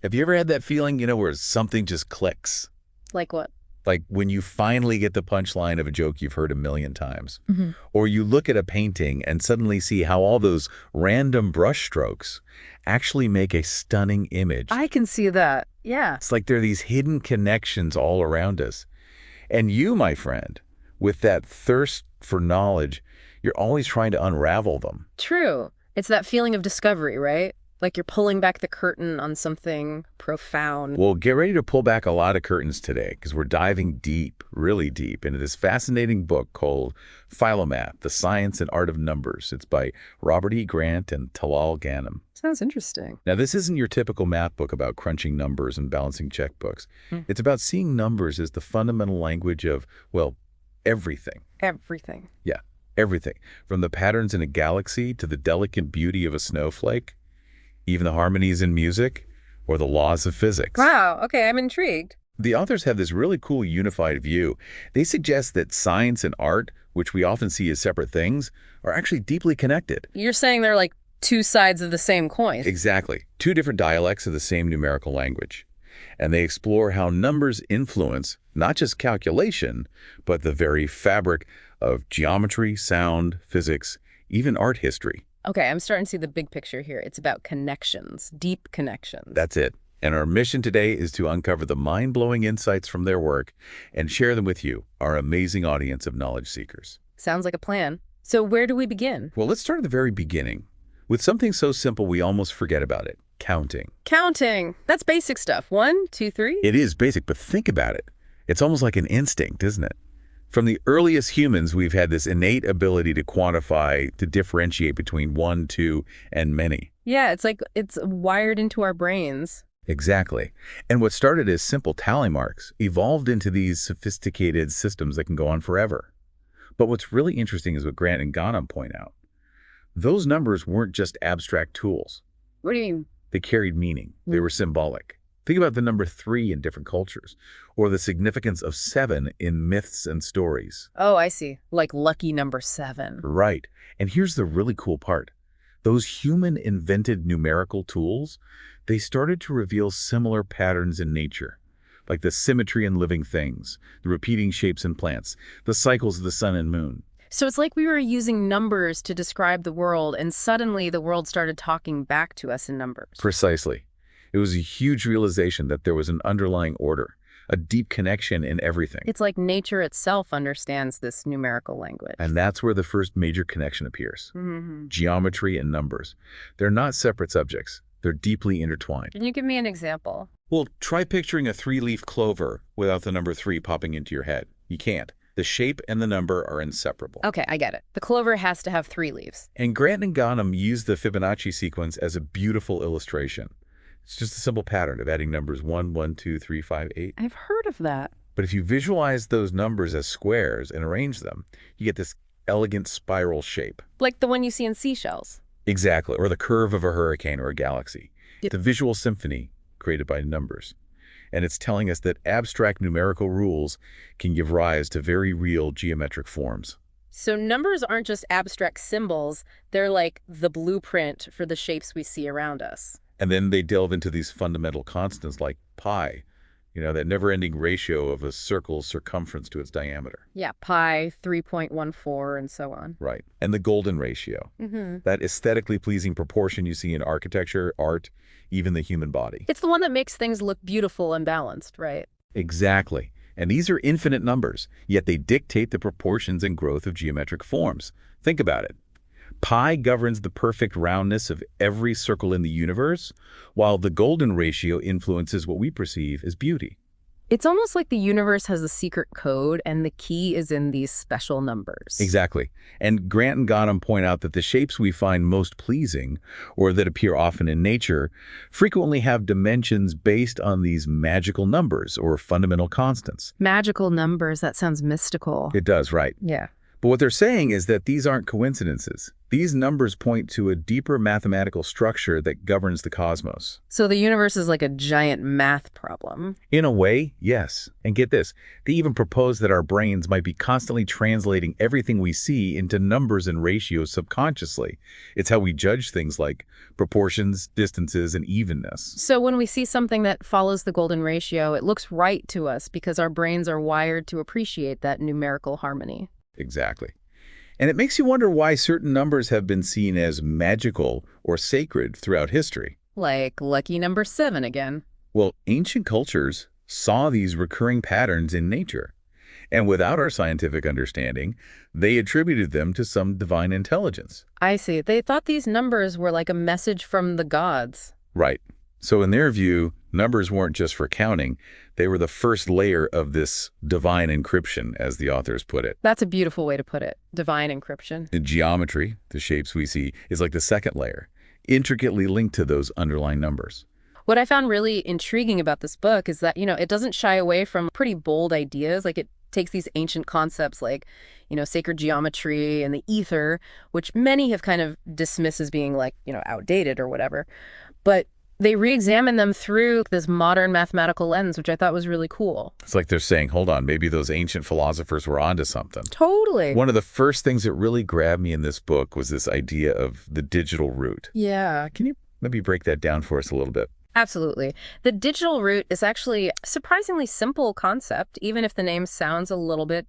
Have you ever had that feeling, where something just clicks? Like what? Like when you finally get the punchline of a joke you've heard a million times. Hmm. Or you look at a painting and suddenly see how all those random brush strokes actually make a stunning image. I can see that. Yeah. It's like there are these hidden connections all around us. And you, my friend, with that thirst for knowledge, you're always trying to unravel them. True. It's that feeling of discovery, right? Like you're pulling back the curtain on something profound. Well, get ready to pull back a lot of curtains today because we're diving deep, really deep, into this fascinating book called Philomath, The Science and Art of Numbers. It's by Robert E. Grant and Talal Ghannam. Sounds interesting. Now, this isn't your typical math book about crunching numbers and balancing checkbooks. It's about seeing numbers as the fundamental language of, well, everything. Everything. Yeah, everything. From the patterns in a galaxy to the delicate beauty of a snowflake, even the harmonies in music, or the laws of physics. Wow. Okay, I'm intrigued. The authors have this really cool unified view. They suggest that science and art, which we often see as separate things, are actually deeply connected. You're saying they're like two sides of the same coin. Exactly. Two different dialects of the same numerical language. And they explore how numbers influence not just calculation, but the very fabric of geometry, sound, physics, even art history. Okay, I'm starting to see the big picture here. It's about connections, deep connections. That's it. And our mission today is to uncover the mind-blowing insights from their work and share them with you, our amazing audience of knowledge seekers. Sounds like a plan. So where do we begin? Well, let's start at the very beginning with something so simple we almost forget about it: counting. Counting. That's basic stuff. 1, 2, 3. It is basic, but think about it. It's almost like an instinct, isn't it? From the earliest humans, we've had this innate ability to quantify, to differentiate between 1, 2, and many. Yeah, it's like it's wired into our brains. Exactly. And what started as simple tally marks evolved into these sophisticated systems that can go on forever. But what's really interesting is what Grant and Ghannam point out. Those numbers weren't just abstract tools. What do you mean? They carried meaning. They were symbolic. Think about the number 3 in different cultures, or the significance of 7 in myths and stories. Oh, I see. Like lucky number 7. Right. And here's the really cool part. Those human-invented numerical tools, they started to reveal similar patterns in nature, like the symmetry in living things, the repeating shapes in plants, the cycles of the sun and moon. So it's like we were using numbers to describe the world, and suddenly the world started talking back to us in numbers. Precisely. It was a huge realization that there was an underlying order, a deep connection in everything. It's like nature itself understands this numerical language. And that's where the first major connection appears. Geometry and numbers. They're not separate subjects. They're deeply intertwined. Can you give me an example? Well, try picturing a 3-leaf clover without the number 3 popping into your head. You can't. The shape and the number are inseparable. Okay, I get it. The clover has to have 3 leaves. And Grant and Ghannam use the Fibonacci sequence as a beautiful illustration. It's just a simple pattern of adding numbers 1, 1, 2, 3, 5, 8. I've heard of that. But if you visualize those numbers as squares and arrange them, you get this elegant spiral shape. Like the one you see in seashells. Exactly, or the curve of a hurricane or a galaxy. Yep. The visual symphony created by numbers. And it's telling us that abstract numerical rules can give rise to very real geometric forms. So numbers aren't just abstract symbols, they're like the blueprint for the shapes we see around us. And then they delve into these fundamental constants like pi, that never-ending ratio of a circle's circumference to its diameter. Yeah, pi, 3.14, and so on. Right. And the golden ratio, that aesthetically pleasing proportion you see in architecture, art, even the human body. It's the one that makes things look beautiful and balanced, right? Exactly. And these are infinite numbers, yet they dictate the proportions and growth of geometric forms. Think about it. Pi governs the perfect roundness of every circle in the universe, while the golden ratio influences what we perceive as beauty. It's almost like the universe has a secret code, and the key is in these special numbers. Exactly. And Grant and Ghannam point out that the shapes we find most pleasing, or that appear often in nature, frequently have dimensions based on these magical numbers or fundamental constants. Magical numbers, that sounds mystical. It does, right. Yeah. But what they're saying is that these aren't coincidences. These numbers point to a deeper mathematical structure that governs the cosmos. So the universe is like a giant math problem. In a way, yes. And get this, they even propose that our brains might be constantly translating everything we see into numbers and ratios subconsciously. It's how we judge things like proportions, distances, and evenness. So when we see something that follows the golden ratio, it looks right to us because our brains are wired to appreciate that numerical harmony. Exactly. And it makes you wonder why certain numbers have been seen as magical or sacred throughout history. Like lucky number 7 again. Well, ancient cultures saw these recurring patterns in nature. And without our scientific understanding, they attributed them to some divine intelligence. I see. They thought these numbers were like a message from the gods. Right. So in their view, numbers weren't just for counting. They were the first layer of this divine encryption, as the authors put it. That's a beautiful way to put it. Divine encryption. In geometry, the shapes we see, is like the second layer, intricately linked to those underlying numbers. What I found really intriguing about this book is that, it doesn't shy away from pretty bold ideas. Like it takes these ancient concepts like, sacred geometry and the ether, which many have kind of dismissed as being like, outdated or whatever. But they re-examine them through this modern mathematical lens, which I thought was really cool. It's like they're saying, hold on, maybe those ancient philosophers were onto something. Totally. One of the first things that really grabbed me in this book was this idea of the digital root. Yeah. Can you maybe break that down for us a little bit? Absolutely. The digital root is actually a surprisingly simple concept, even if the name sounds a little bit,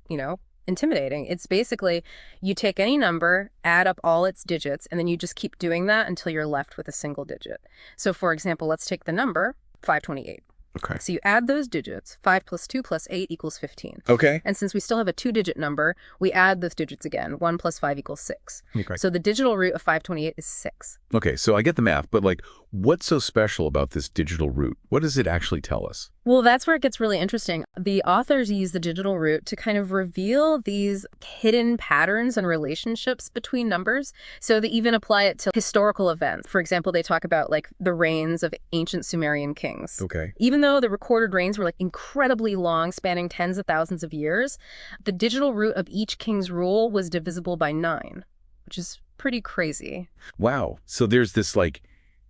intimidating. It's basically you take any number, add up all its digits, and then you just keep doing that until you're left with a single digit. So for example, let's take the number 528. Okay. So you add those digits, 5 plus 2 plus 8 equals 15. Okay. And since we still have a 2-digit number, we add those digits again. 1 plus 5 equals 6. Okay. So the digital root of 528 is 6. Okay, so I get the math, but what's so special about this digital root? What does it actually tell us? Well, that's where it gets really interesting. The authors use the digital root to kind of reveal these hidden patterns and relationships between numbers. So they even apply it to historical events. For example, they talk about the reigns of ancient Sumerian kings. Okay. Even though the recorded reigns were incredibly long, spanning tens of thousands of years, the digital root of each king's rule was divisible by 9, which is pretty crazy. Wow. So there's this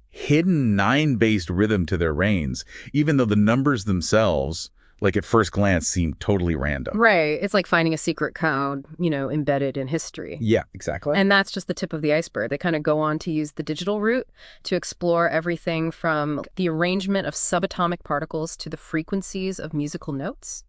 hidden 9-based rhythm to their reigns, even though the numbers themselves, at first glance, seem totally random. Right. It's like finding a secret code, embedded in history. Yeah, exactly. And that's just the tip of the iceberg. They kind of go on to use the digital root to explore everything from the arrangement of subatomic particles to the frequencies of musical notes.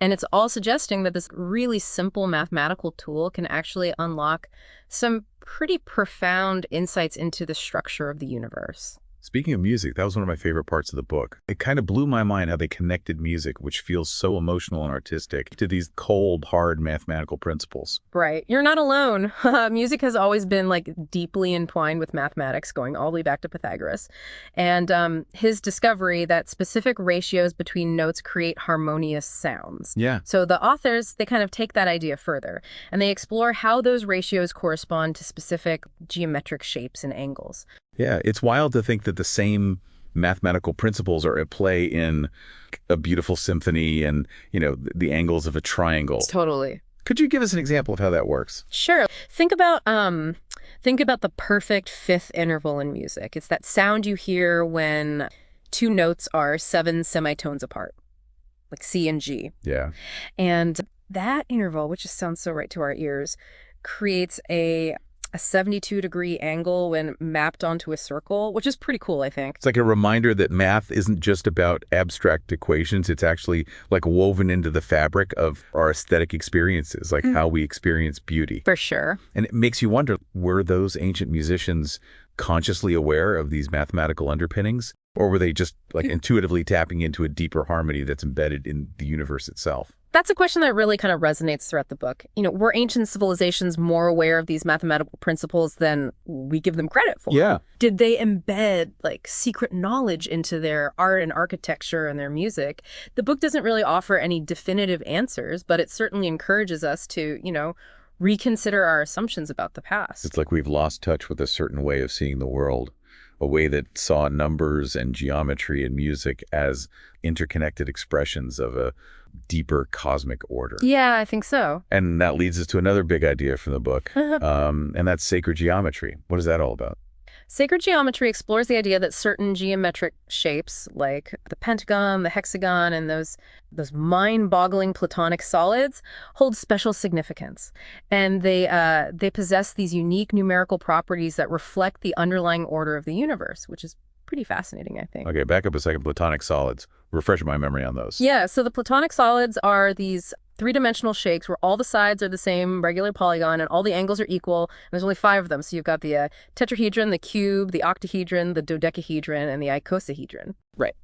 And it's all suggesting that this really simple mathematical tool can actually unlock some pretty profound insights into the structure of the universe. Speaking of music, that was one of my favorite parts of the book. It kind of blew my mind how they connected music, which feels so emotional and artistic, to these cold, hard mathematical principles. Right. You're not alone. Music has always been deeply entwined with mathematics, going all the way back to Pythagoras. And his discovery that specific ratios between notes create harmonious sounds. Yeah. So the authors, they kind of take that idea further, and they explore how those ratios correspond to specific geometric shapes and angles. Yeah, it's wild to think that the same mathematical principles are at play in a beautiful symphony and, the angles of a triangle. Totally. Could you give us an example of how that works? Sure. Think about the perfect fifth interval in music. It's that sound you hear when two notes are 7 semitones apart, like C and G. Yeah. And that interval, which just sounds so right to our ears, creates a 72-degree angle when mapped onto a circle, which is pretty cool, I think. It's like a reminder that math isn't just about abstract equations. It's actually woven into the fabric of our aesthetic experiences, how we experience beauty. For sure. And it makes you wonder, were those ancient musicians consciously aware of these mathematical underpinnings? Or were they just intuitively tapping into a deeper harmony that's embedded in the universe itself? That's a question that really kind of resonates throughout the book. Were ancient civilizations more aware of these mathematical principles than we give them credit for? Yeah. Did they embed secret knowledge into their art and architecture and their music? The book doesn't really offer any definitive answers, but it certainly encourages us to, reconsider our assumptions about the past. It's like we've lost touch with a certain way of seeing the world, a way that saw numbers and geometry and music as interconnected expressions of a deeper cosmic order. Yeah, I think so. And that leads us to another big idea from the book, and that's sacred geometry. What is that all about? Sacred geometry explores the idea that certain geometric shapes, like the pentagon, the hexagon, and those mind-boggling Platonic solids, hold special significance. And they possess these unique numerical properties that reflect the underlying order of the universe, which is pretty fascinating, I think. Okay, back up a second. Platonic solids. Refresh my memory on those. Yeah, so the Platonic solids are these three-dimensional shapes where all the sides are the same regular polygon and all the angles are equal. And there's only 5 of them. So you've got the tetrahedron, the cube, the octahedron, the dodecahedron, and the icosahedron. Right.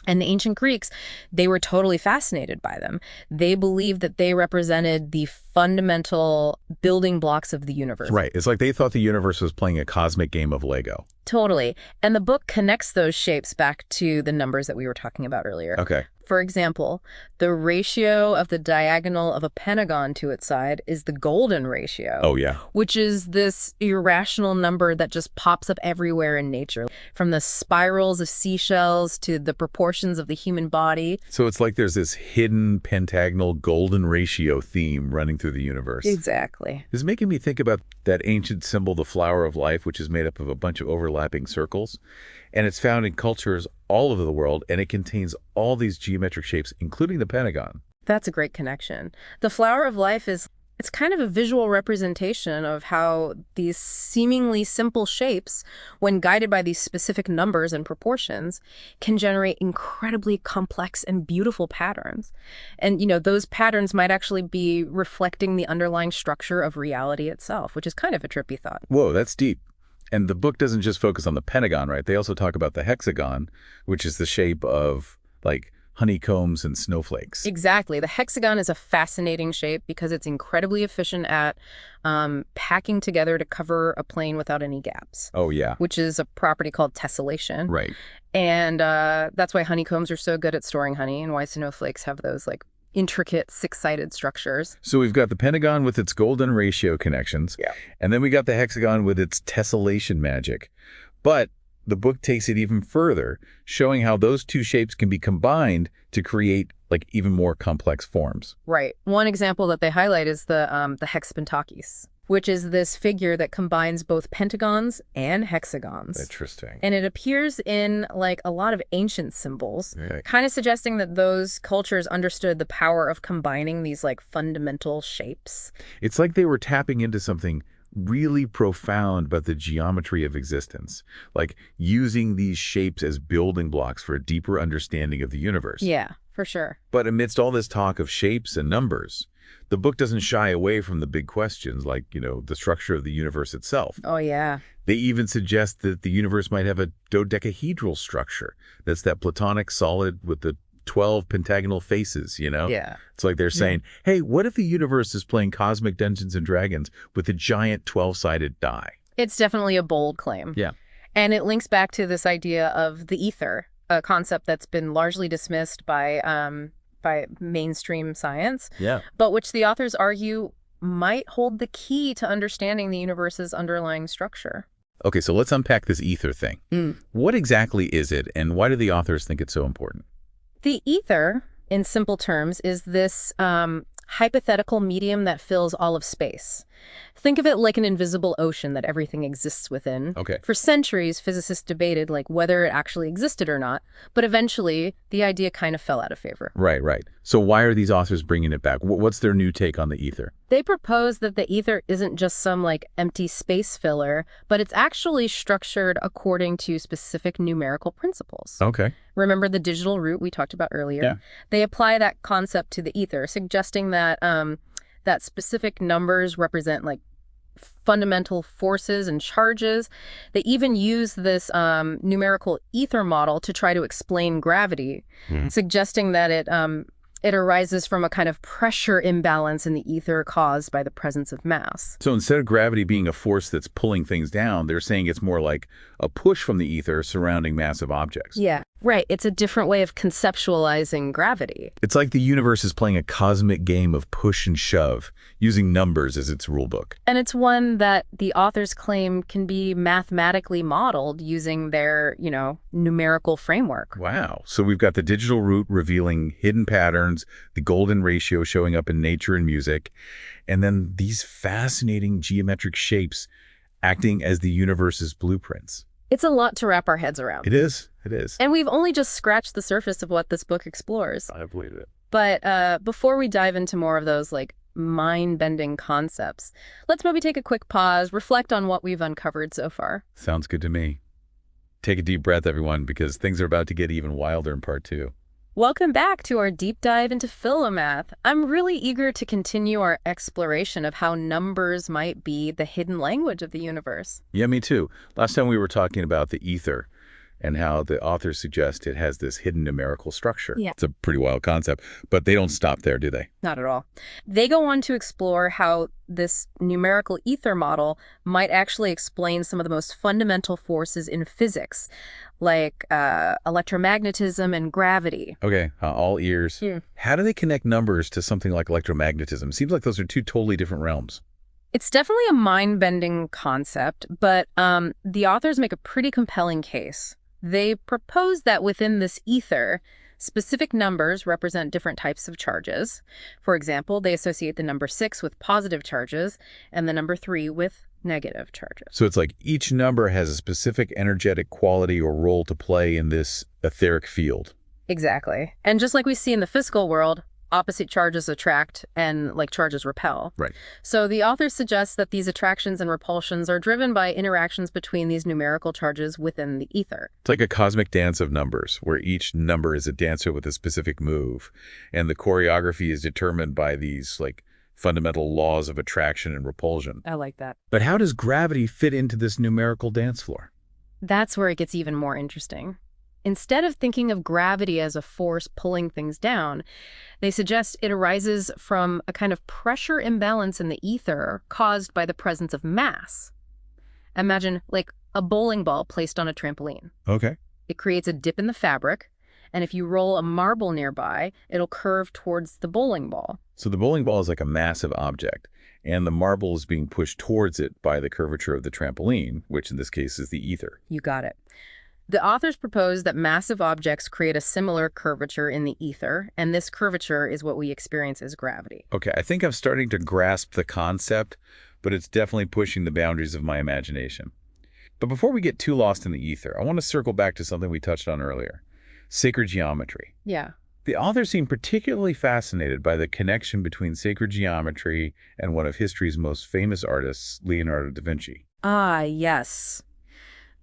And the ancient Greeks, they were totally fascinated by them. They believed that they represented the fundamental building blocks of the universe. Right. It's like they thought the universe was playing a cosmic game of Lego. Totally. And the book connects those shapes back to the numbers that we were talking about earlier. Okay. For example, the ratio of the diagonal of a pentagon to its side is the golden ratio. Oh, yeah. Which is this irrational number that just pops up everywhere in nature, from the spirals of seashells to the proportions of the human body. So it's like there's this hidden pentagonal golden ratio theme running through the universe. Exactly. It's making me think about that ancient symbol, the flower of life, which is made up of a bunch of overlapping circles. And it's found in cultures all over the world, and it contains all these geometric shapes, including the pentagon. That's a great connection. The flower of life it's kind of a visual representation of how these seemingly simple shapes, when guided by these specific numbers and proportions, can generate incredibly complex and beautiful patterns. And, those patterns might actually be reflecting the underlying structure of reality itself, which is kind of a trippy thought. Whoa, that's deep. And the book doesn't just focus on the pentagon, right? They also talk about the hexagon, which is the shape of, like, honeycombs and snowflakes. Exactly. The hexagon is a fascinating shape because it's incredibly efficient at packing together to cover a plane without any gaps. Oh, yeah. Which is a property called tessellation. Right. And that's why honeycombs are so good at storing honey and why snowflakes have those, like, intricate six-sided structures. So we've got the pentagon with its golden ratio connections. Yeah. And then we got the hexagon with its tessellation magic. But the book takes it even further, showing how those two shapes can be combined to create, like, even more complex forms. Right. One example that they highlight is the hexpentakis, which is this figure that combines both pentagons and hexagons. Interesting. And it appears in, like, a lot of ancient symbols, Right. kind of suggesting that those cultures understood the power of combining these, like, fundamental shapes. It's like they were tapping into something really profound about the geometry of existence, like using these shapes as building blocks for a deeper understanding of the universe. Yeah, for sure. But amidst all this talk of shapes and numbers, the book doesn't shy away from the big questions like, the structure of the universe itself. Oh, yeah. They even suggest that the universe might have a dodecahedral structure. That's that Platonic solid with the 12 pentagonal faces, Yeah. It's like they're saying, hey, what if the universe is playing cosmic Dungeons and Dragons with a giant 12-sided die? It's definitely a bold claim. Yeah. And it links back to this idea of the ether, a concept that's been largely dismissed by mainstream science, but which the authors argue might hold the key to understanding the universe's underlying structure. Okay, so let's unpack this ether thing. What exactly is it, and why do the authors think it's so important? The ether, in simple terms, is this hypothetical medium that fills all of space. Think of it like an invisible ocean that everything exists within. Okay. For centuries, physicists debated whether it actually existed or not, but eventually the idea kind of fell out of favor. Right. So why are these authors bringing it back? What's their new take on the ether? They propose that the ether isn't just some empty space filler, but it's actually structured according to specific numerical principles. Okay. Remember the digital root we talked about earlier? Yeah. They apply that concept to the ether, suggesting that that specific numbers represent fundamental forces and charges. They even use this numerical ether model to try to explain gravity, suggesting that it arises from a kind of pressure imbalance in the ether caused by the presence of mass. So instead of gravity being a force that's pulling things down, they're saying it's more like a push from the ether surrounding massive objects. Yeah. Right, it's a different way of conceptualizing gravity. It's like the universe is playing a cosmic game of push and shove, using numbers as its rulebook. And it's one that the authors claim can be mathematically modeled using their, numerical framework. Wow. So we've got the digital root revealing hidden patterns, the golden ratio showing up in nature and music, and then these fascinating geometric shapes acting as the universe's blueprints. It's a lot to wrap our heads around. It is. It is. And we've only just scratched the surface of what this book explores. I believe it. But before we dive into more of those, mind-bending concepts, let's maybe take a quick pause, reflect on what we've uncovered so far. Sounds good to me. Take a deep breath, everyone, because things are about to get even wilder in part 2. Welcome back to our deep dive into Philomath. I'm really eager to continue our exploration of how numbers might be the hidden language of the universe. Yeah, me too. Last time we were talking about the ether and how the authors suggest it has this hidden numerical structure. Yeah. It's a pretty wild concept, but they don't stop there, do they? Not at all. They go on to explore how this numerical ether model might actually explain some of the most fundamental forces in physics, like electromagnetism and gravity. Okay, all ears. Yeah. How do they connect numbers to something like electromagnetism? Seems like those are two totally different realms. It's definitely a mind-bending concept, but the authors make a pretty compelling case. They propose that within this ether, specific numbers represent different types of charges. For example, they associate the number 6 with positive charges and the number 3 with negative charges. So it's like each number has a specific energetic quality or role to play in this etheric field. Exactly. And just like we see in the physical world, opposite charges attract and charges repel. Right. So the authors suggest that these attractions and repulsions are driven by interactions between these numerical charges within the ether. It's like a cosmic dance of numbers, where each number is a dancer with a specific move, and the choreography is determined by these fundamental laws of attraction and repulsion. I like that. But how does gravity fit into this numerical dance floor? That's where it gets even more interesting. Instead of thinking of gravity as a force pulling things down, they suggest it arises from a kind of pressure imbalance in the ether caused by the presence of mass. Imagine a bowling ball placed on a trampoline. Okay. It creates a dip in the fabric, and if you roll a marble nearby, it'll curve towards the bowling ball. So the bowling ball is like a massive object, and the marble is being pushed towards it by the curvature of the trampoline, which in this case is the ether. You got it. The authors propose that massive objects create a similar curvature in the ether, and this curvature is what we experience as gravity. Okay, I think I'm starting to grasp the concept, but it's definitely pushing the boundaries of my imagination. But before we get too lost in the ether, I want to circle back to something we touched on earlier, sacred geometry. Yeah. The authors seem particularly fascinated by the connection between sacred geometry and one of history's most famous artists, Leonardo da Vinci. Ah, yes.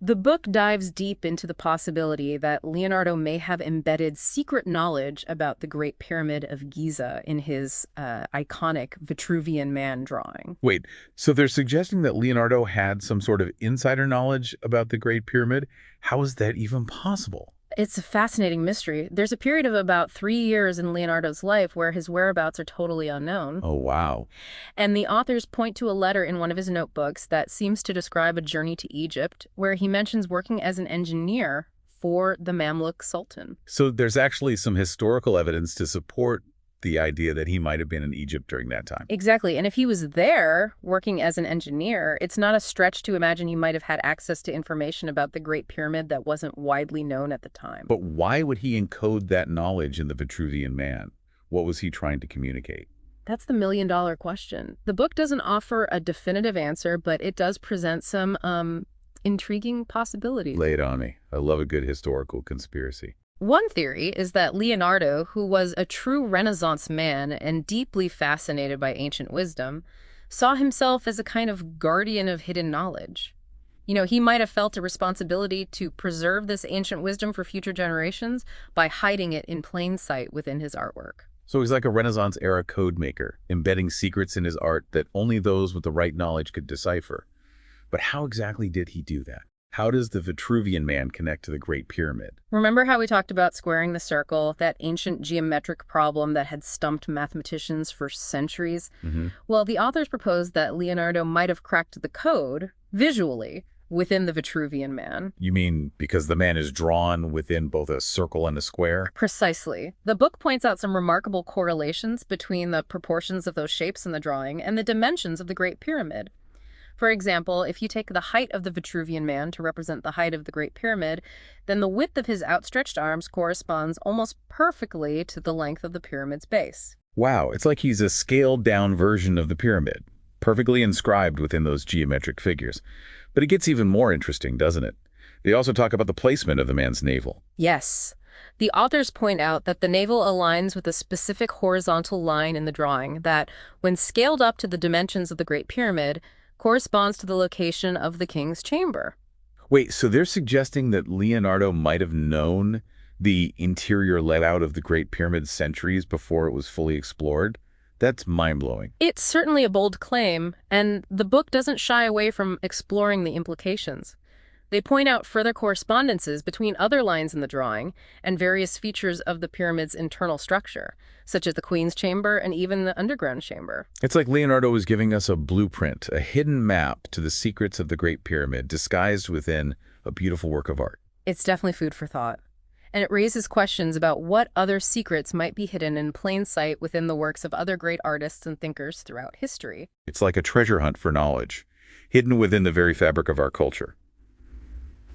The book dives deep into the possibility that Leonardo may have embedded secret knowledge about the Great Pyramid of Giza in his iconic Vitruvian Man drawing. Wait, so they're suggesting that Leonardo had some sort of insider knowledge about the Great Pyramid? How is that even possible? It's a fascinating mystery. There's a period of about 3 years in Leonardo's life where his whereabouts are totally unknown. Oh, wow. And the authors point to a letter in one of his notebooks that seems to describe a journey to Egypt, where he mentions working as an engineer for the Mamluk Sultan. So there's actually some historical evidence to support the idea that he might have been in Egypt during that time. Exactly. And if he was there working as an engineer, it's not a stretch to imagine he might have had access to information about the Great Pyramid that wasn't widely known at the time. But why would he encode that knowledge in the Vitruvian Man? What was he trying to communicate? That's the million-dollar question. The book doesn't offer a definitive answer, but it does present some intriguing possibilities. Lay it on me. I love a good historical conspiracy. One theory is that Leonardo, who was a true Renaissance man and deeply fascinated by ancient wisdom, saw himself as a kind of guardian of hidden knowledge. He might have felt a responsibility to preserve this ancient wisdom for future generations by hiding it in plain sight within his artwork. So he's like a Renaissance-era code maker, embedding secrets in his art that only those with the right knowledge could decipher. But how exactly did he do that? How does the Vitruvian Man connect to the Great Pyramid? Remember how we talked about squaring the circle, that ancient geometric problem that had stumped mathematicians for centuries? Mm-hmm. Well, the authors proposed that Leonardo might have cracked the code, visually, within the Vitruvian Man. You mean because the man is drawn within both a circle and a square? Precisely. The book points out some remarkable correlations between the proportions of those shapes in the drawing and the dimensions of the Great Pyramid. For example, if you take the height of the Vitruvian Man to represent the height of the Great Pyramid, then the width of his outstretched arms corresponds almost perfectly to the length of the pyramid's base. Wow, it's like he's a scaled-down version of the pyramid, perfectly inscribed within those geometric figures. But it gets even more interesting, doesn't it? They also talk about the placement of the man's navel. Yes. The authors point out that the navel aligns with a specific horizontal line in the drawing that, when scaled up to the dimensions of the Great Pyramid, corresponds to the location of the king's chamber. Wait, so they're suggesting that Leonardo might have known the interior layout of the Great Pyramid centuries before it was fully explored? That's mind-blowing. It's certainly a bold claim, and the book doesn't shy away from exploring the implications. They point out further correspondences between other lines in the drawing and various features of the pyramid's internal structure, such as the queen's chamber and even the underground chamber. It's like Leonardo was giving us a blueprint, a hidden map to the secrets of the Great Pyramid, disguised within a beautiful work of art. It's definitely food for thought. And it raises questions about what other secrets might be hidden in plain sight within the works of other great artists and thinkers throughout history. It's like a treasure hunt for knowledge, hidden within the very fabric of our culture.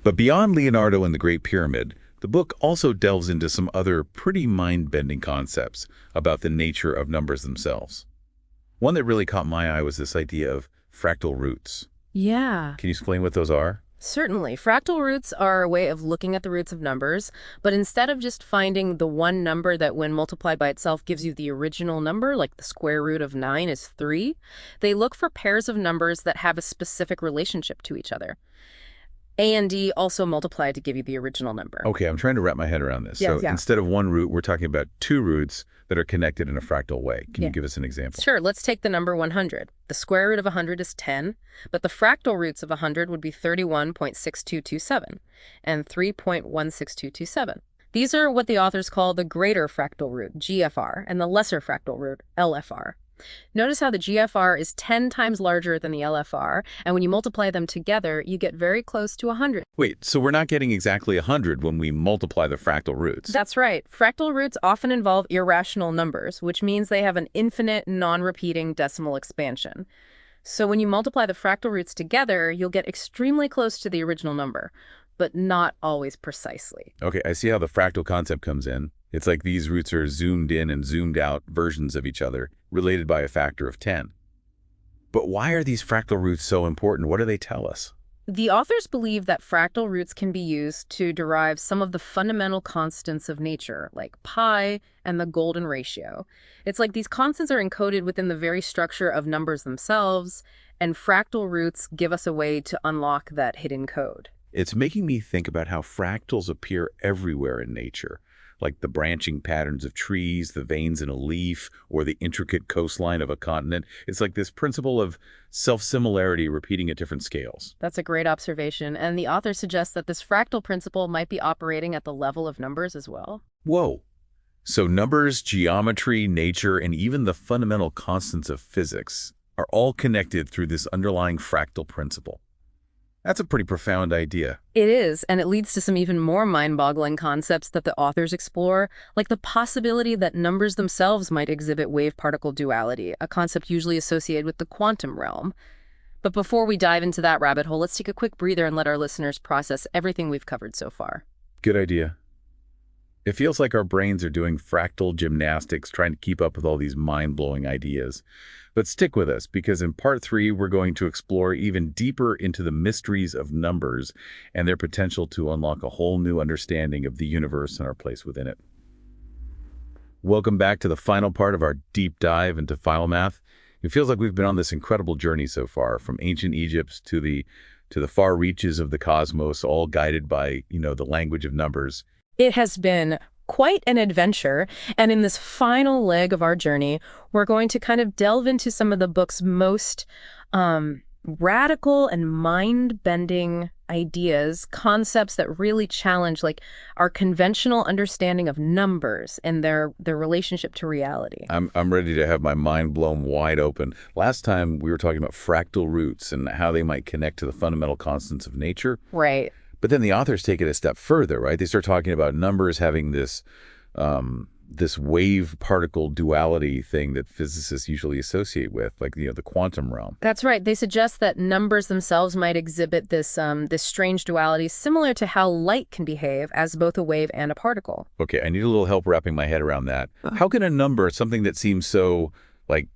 But beyond Leonardo and the Great Pyramid, the book also delves into some other pretty mind-bending concepts about the nature of numbers themselves. One that really caught my eye was this idea of fractal roots. Yeah. Can you explain what those are? Certainly. Fractal roots are a way of looking at the roots of numbers, but instead of just finding the one number that when multiplied by itself gives you the original number, like the square root of 9 is 3, they look for pairs of numbers that have a specific relationship to each other. A and D also multiply to give you the original number. Okay, I'm trying to wrap my head around this. Yes, so instead of one root, we're talking about two roots that are connected in a fractal way. Can you give us an example? Sure, let's take the number 100. The square root of 100 is 10, but the fractal roots of 100 would be 31.6227 and 3.16227. These are what the authors call the greater fractal root, GFR, and the lesser fractal root, LFR. Notice how the GFR is 10 times larger than the LFR, and when you multiply them together, you get very close to 100. Wait, so we're not getting exactly 100 when we multiply the fractal roots? That's right. Fractal roots often involve irrational numbers, which means they have an infinite, non-repeating decimal expansion. So when you multiply the fractal roots together, you'll get extremely close to the original number, but not always precisely. Okay, I see how the fractal concept comes in. It's like these roots are zoomed in and zoomed out versions of each other, related by a factor of 10. But why are these fractal roots so important? What do they tell us? The authors believe that fractal roots can be used to derive some of the fundamental constants of nature, like pi and the golden ratio. It's like these constants are encoded within the very structure of numbers themselves, and fractal roots give us a way to unlock that hidden code. It's making me think about how fractals appear everywhere in nature, like the branching patterns of trees, the veins in a leaf, or the intricate coastline of a continent. It's like this principle of self-similarity repeating at different scales. That's a great observation, and the author suggests that this fractal principle might be operating at the level of numbers as well. Whoa. So numbers, geometry, nature, and even the fundamental constants of physics are all connected through this underlying fractal principle. That's a pretty profound idea. It is, and it leads to some even more mind-boggling concepts that the authors explore, like the possibility that numbers themselves might exhibit wave-particle duality, a concept usually associated with the quantum realm. But before we dive into that rabbit hole, let's take a quick breather and let our listeners process everything we've covered so far. Good idea. It feels like our brains are doing fractal gymnastics trying to keep up with all these mind-blowing ideas. But stick with us, because in part 3, we're going to explore even deeper into the mysteries of numbers and their potential to unlock a whole new understanding of the universe and our place within it. Welcome back to the final part of our deep dive into Philomath. It feels like we've been on this incredible journey so far, from ancient Egypt to the far reaches of the cosmos, all guided by, the language of numbers. It has been quite an adventure, and in this final leg of our journey, we're going to kind of delve into some of the book's most Radical and mind-bending ideas, concepts that really challenge like our conventional understanding of numbers and their relationship to reality. I'm ready to have my mind blown wide open. Last time we were talking about fractal roots and how they might connect to the fundamental constants of nature. Right. But then the authors take it a step further, right? They start talking about numbers having this wave-particle duality thing that physicists usually associate with, like, the quantum realm. That's right. They suggest that numbers themselves might exhibit this strange duality similar to how light can behave as both a wave and a particle. Okay, I need a little help wrapping my head around that. How can a number, something that seems so, like,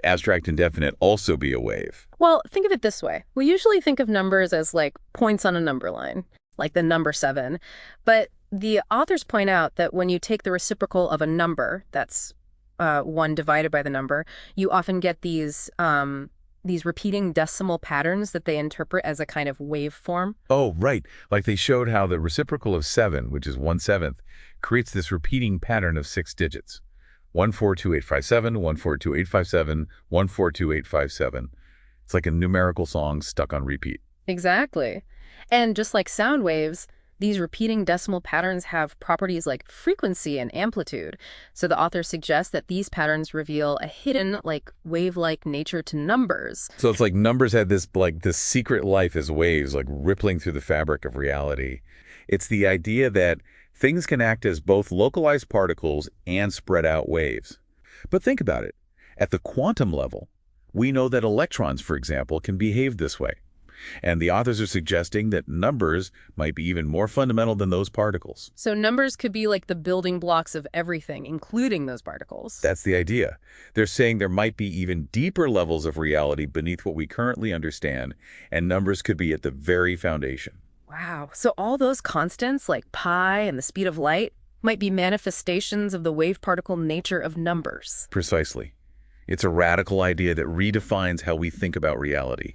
abstract and definite, also be a wave? Well, think of it this way. We usually think of numbers as like points on a number line, like the number 7. But the authors point out that when you take the reciprocal of a number, that's 1 divided by the number, you often get these repeating decimal patterns that they interpret as a kind of waveform. Oh, right. Like they showed how the reciprocal of 7, which is 1/7, creates this repeating pattern of 6 digits. 1428557, 1428557, 1428557. It's like a numerical song stuck on repeat. Exactly. And just like sound waves, these repeating decimal patterns have properties like frequency and amplitude. So the author suggests that these patterns reveal a hidden, like wave-like nature to numbers. So it's like numbers had this secret life as waves, like rippling through the fabric of reality. It's the idea that things can act as both localized particles and spread out waves. But think about it. At the quantum level, we know that electrons, for example, can behave this way. And the authors are suggesting that numbers might be even more fundamental than those particles. So numbers could be like the building blocks of everything, including those particles. That's the idea. They're saying there might be even deeper levels of reality beneath what we currently understand, and numbers could be at the very foundation. Wow. So all those constants, like pi and the speed of light, might be manifestations of the wave-particle nature of numbers. Precisely. It's a radical idea that redefines how we think about reality.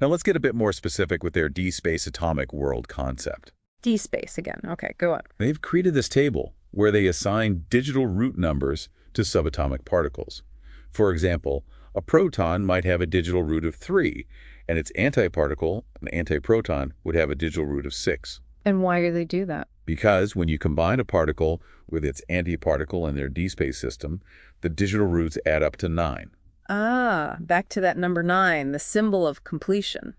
Now let's get a bit more specific with their d-space atomic world concept. D-space again. Okay, go on. They've created this table where they assign digital root numbers to subatomic particles. For example, a proton might have a digital root of 3, and its antiparticle, an antiproton, would have a digital root of 6. And why do they do that? Because when you combine a particle with its antiparticle in their d-space system, the digital roots add up to 9. Ah, back to that number 9, the symbol of completion.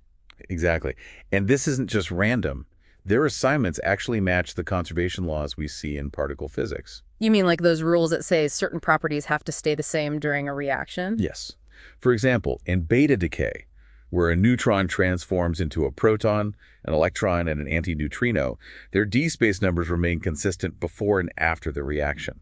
Exactly. And this isn't just random. Their assignments actually match the conservation laws we see in particle physics. You mean like those rules that say certain properties have to stay the same during a reaction? Yes. For example, in beta decay, where a neutron transforms into a proton, an electron, and an antineutrino, their d-space numbers remain consistent before and after the reaction.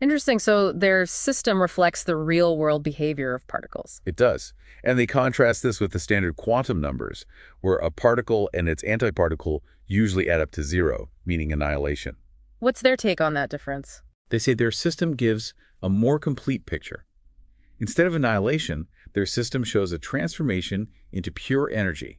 Interesting. So their system reflects the real-world behavior of particles. It does. And they contrast this with the standard quantum numbers, where a particle and its antiparticle usually add up to 0, meaning annihilation. What's their take on that difference? They say their system gives a more complete picture. Instead of annihilation, their system shows a transformation into pure energy,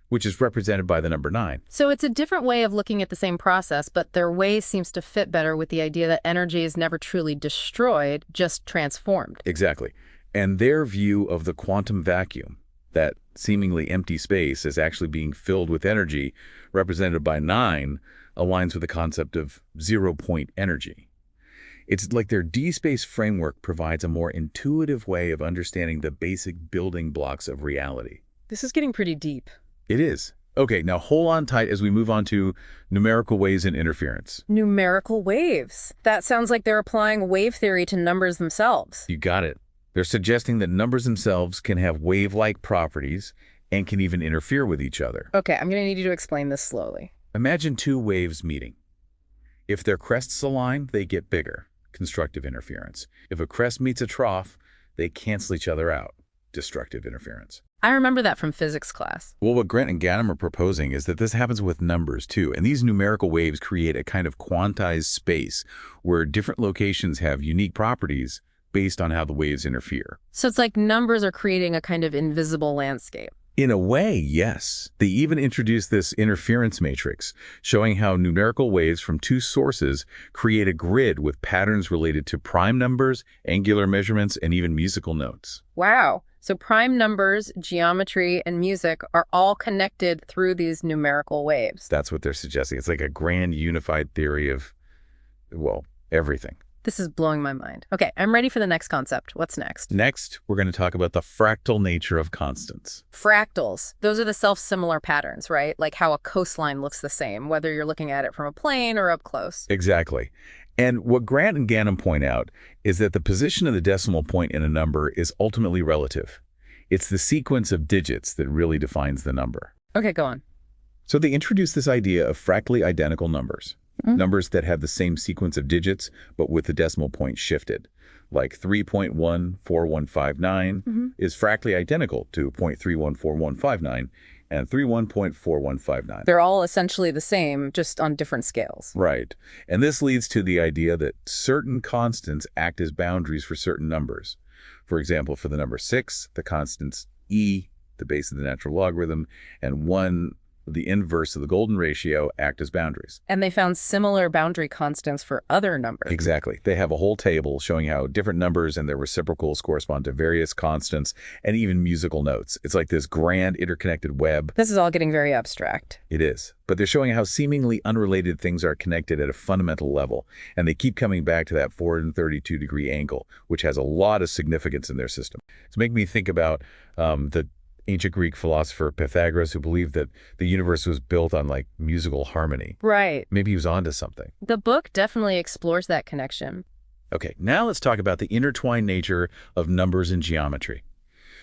which is represented by the number 9. So it's a different way of looking at the same process, but their way seems to fit better with the idea that energy is never truly destroyed, just transformed. Exactly. And their view of the quantum vacuum, that seemingly empty space is actually being filled with energy, represented by 9, aligns with the concept of zero-point energy. It's like their d-space framework provides a more intuitive way of understanding the basic building blocks of reality. This is getting pretty deep. It is. Okay, now hold on tight as we move on to numerical waves and interference. Numerical waves. That sounds like they're applying wave theory to numbers themselves. You got it. They're suggesting that numbers themselves can have wave-like properties and can even interfere with each other. Okay, I'm going to need you to explain this slowly. Imagine 2 waves meeting. If their crests align, they get bigger, constructive interference. If a crest meets a trough, they cancel each other out, destructive interference. I remember that from physics class. Well, what Grant and Ghannam are proposing is that this happens with numbers too, and these numerical waves create a kind of quantized space where different locations have unique properties based on how the waves interfere. So it's like numbers are creating a kind of invisible landscape. In a way, yes. They even introduced this interference matrix, showing how numerical waves from 2 sources create a grid with patterns related to prime numbers, angular measurements, and even musical notes. Wow. So prime numbers, geometry, and music are all connected through these numerical waves. That's what they're suggesting. It's like a grand unified theory of, well, everything. This is blowing my mind. Okay, I'm ready for the next concept. What's next? Next, we're going to talk about the fractal nature of constants. Fractals. Those are the self-similar patterns, right? Like how a coastline looks the same, whether you're looking at it from a plane or up close. Exactly. And what Grant and Ghannam point out is that the position of the decimal point in a number is ultimately relative. It's the sequence of digits that really defines the number. Okay, go on. So they introduced this idea of fractally identical numbers. Numbers that have the same sequence of digits, but with the decimal point shifted. Like 3.14159 is fractally identical to 0.314159 and 31.4159. They're all essentially the same, just on different scales. Right. And this leads to the idea that certain constants act as boundaries for certain numbers. For example, for the number 6, the constants e, the base of the natural logarithm, and 1, the inverse of the golden ratio, act as boundaries. And they found similar boundary constants for other numbers. Exactly. They have a whole table showing how different numbers and their reciprocals correspond to various constants and even musical notes. It's like this grand interconnected web. This is all getting very abstract. It is. But they're showing how seemingly unrelated things are connected at a fundamental level. And they keep coming back to that 432-degree angle, which has a lot of significance in their system. It's making me think about the ancient Greek philosopher Pythagoras, who believed that the universe was built on like musical harmony. Right. Maybe he was onto something. The book definitely explores that connection. Okay, now let's talk about the intertwined nature of numbers and geometry.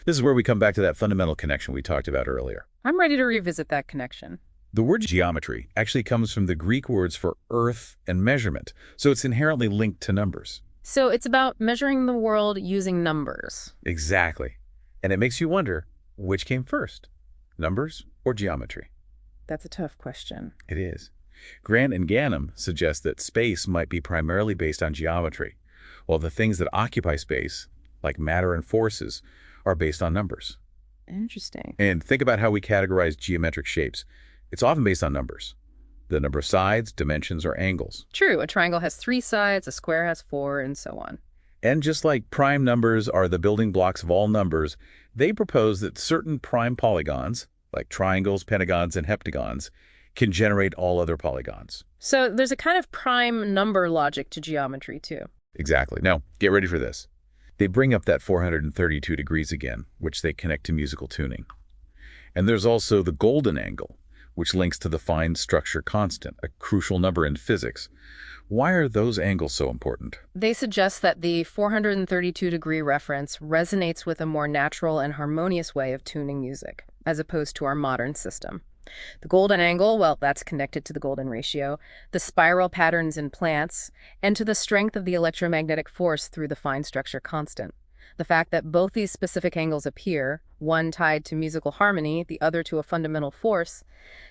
This is where we come back to that fundamental connection we talked about earlier. I'm ready to revisit that connection. The word geometry actually comes from the Greek words for earth and measurement, so it's inherently linked to numbers. So it's about measuring the world using numbers. Exactly. And it makes you wonder, which came first, numbers or geometry? That's a tough question. It is. Grant and Ghannam suggest that space might be primarily based on geometry, while the things that occupy space, like matter and forces, are based on numbers. Interesting. And think about how we categorize geometric shapes. It's often based on numbers. The number of sides, dimensions, or angles. True. A triangle has 3 sides, a square has 4, and so on. And just like prime numbers are the building blocks of all numbers, they propose that certain prime polygons, like triangles, pentagons, and heptagons, can generate all other polygons. So there's a kind of prime number logic to geometry, too. Exactly. Now, get ready for this. They bring up that 432 degrees again, which they connect to musical tuning. And there's also the golden angle, which links to the fine structure constant, a crucial number in physics. Why are those angles so important? They suggest that the 432-degree reference resonates with a more natural and harmonious way of tuning music, as opposed to our modern system. The golden angle, well, that's connected to the golden ratio, the spiral patterns in plants, and to the strength of the electromagnetic force through the fine structure constant. The fact that both these specific angles appear, one tied to musical harmony, the other to a fundamental force,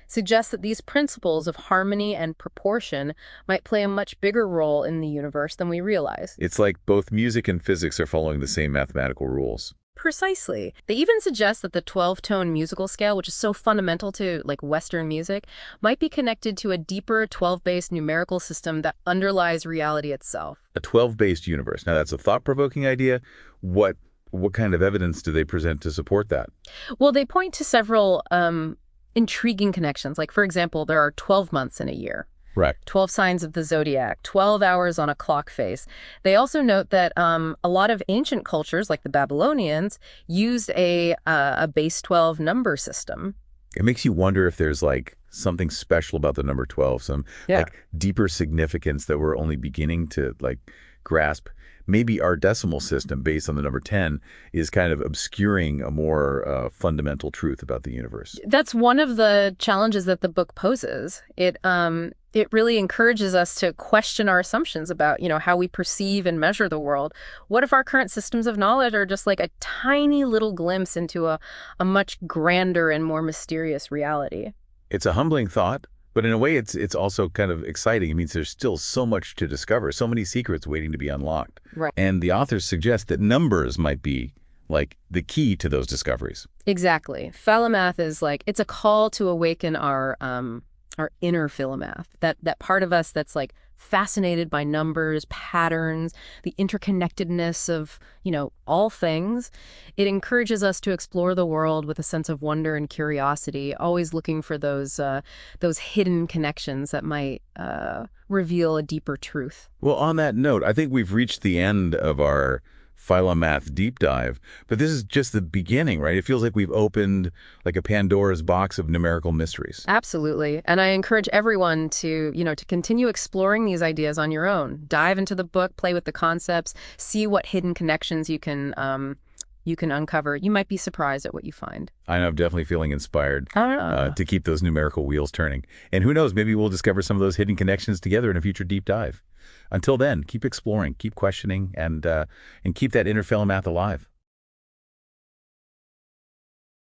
suggests that these principles of harmony and proportion might play a much bigger role in the universe than we realize. It's like both music and physics are following the same mathematical rules. Precisely. They even suggest that the 12-tone musical scale, which is so fundamental to like Western music, might be connected to a deeper 12-based numerical system that underlies reality itself. A 12-based universe. Now, that's a thought-provoking idea. What kind of evidence do they present to support that? Well, they point to several intriguing connections. Like, for example, there are 12 months in a year. Right. 12 signs of the zodiac, 12 hours on a clock face. They also note that a lot of ancient cultures, like the Babylonians, used a base 12 number system. It makes you wonder if there's like something special about the number 12, some like deeper significance that we're only beginning to like grasp. Maybe our decimal system based on the number 10 is kind of obscuring a more fundamental truth about the universe. That's one of the challenges that the book poses. It really encourages us to question our assumptions about, how we perceive and measure the world. What if our current systems of knowledge are just like a tiny little glimpse into a much grander and more mysterious reality? It's a humbling thought, but in a way it's also kind of exciting. It means there's still so much to discover, so many secrets waiting to be unlocked. Right. And the authors suggest that numbers might be like the key to those discoveries. Exactly. Philomath is like, it's a call to awaken our inner Philomath, that part of us that's like fascinated by numbers, patterns, the interconnectedness of, all things. It encourages us to explore the world with a sense of wonder and curiosity, always looking for those hidden connections that might reveal a deeper truth. Well, on that note, I think we've reached the end of our Philomath deep dive, but this is just the beginning, right? It feels like we've opened like a Pandora's box of numerical mysteries. Absolutely. And I encourage everyone to continue exploring these ideas on your own. Dive into the book, play with the concepts, see what hidden connections you can uncover. You might be surprised at what you find. I know I'm definitely feeling inspired Ah. to keep those numerical wheels turning. And who knows, maybe we'll discover some of those hidden connections together in a future deep dive. Until then, keep exploring, keep questioning, and keep that inner Philomath alive.